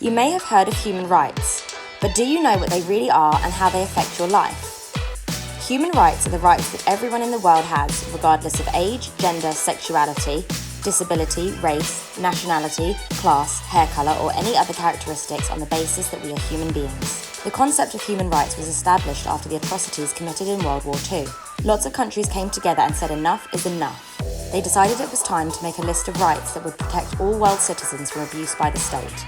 You may have heard of human rights, but do you know what they really are and how they affect your life? Human rights are the rights that everyone in the world has, regardless of age, gender, sexuality, disability, race, nationality, class, hair colour, or any other characteristics on the basis that we are human beings. The concept of human rights was established after the atrocities committed in World War II. Lots of countries came together and said enough is enough. They decided it was time to make a list of rights that would protect all world citizens from abuse by the state.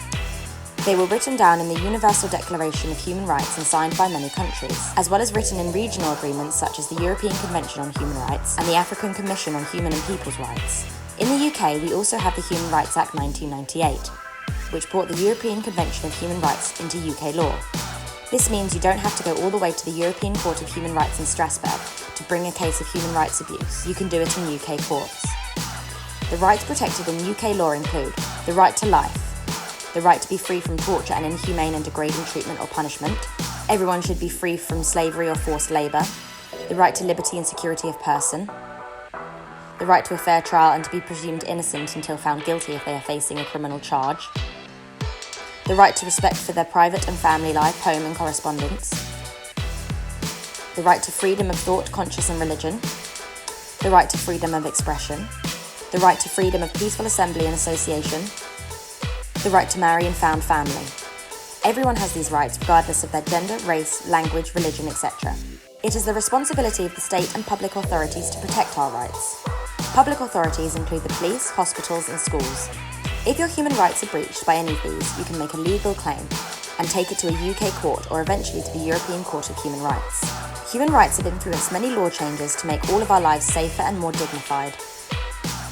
They were written down in the Universal Declaration of Human Rights and signed by many countries, as well as written in regional agreements such as the European Convention on Human Rights and the African Commission on Human and People's Rights. In the UK, we also have the Human Rights Act 1998, which brought the European Convention of Human Rights into UK law. This means you don't have to go all the way to the European Court of Human Rights in Strasbourg to bring a case of human rights abuse. You can do it in UK courts. The rights protected in UK law include the right to life, the right to be free from torture and inhumane and degrading treatment or punishment. Everyone should be free from slavery or forced labour. The right to liberty and security of person. The right to a fair trial and to be presumed innocent until found guilty if they are facing a criminal charge. The right to respect for their private and family life, home and correspondence. The right to freedom of thought, conscience and religion. The right to freedom of expression. The right to freedom of peaceful assembly and association. The right to marry and found family. Everyone has these rights regardless of their gender, race, language, religion, etc. It is the responsibility of the state and public authorities to protect our rights. Public authorities include the police, hospitals and schools. If your human rights are breached by any of these, you can make a legal claim and take it to a UK court or eventually to the European Court of Human Rights. Human rights have influenced many law changes to make all of our lives safer and more dignified.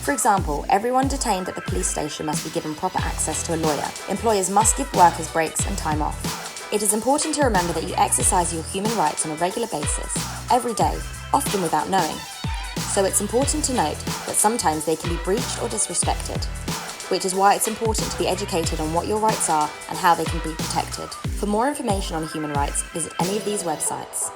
For example, everyone detained at the police station must be given proper access to a lawyer. Employers must give workers breaks and time off. It is important to remember that you exercise your human rights on a regular basis, every day, often without knowing. So it's important to note that sometimes they can be breached or disrespected, which is why it's important to be educated on what your rights are and how they can be protected. For more information on human rights, visit any of these websites.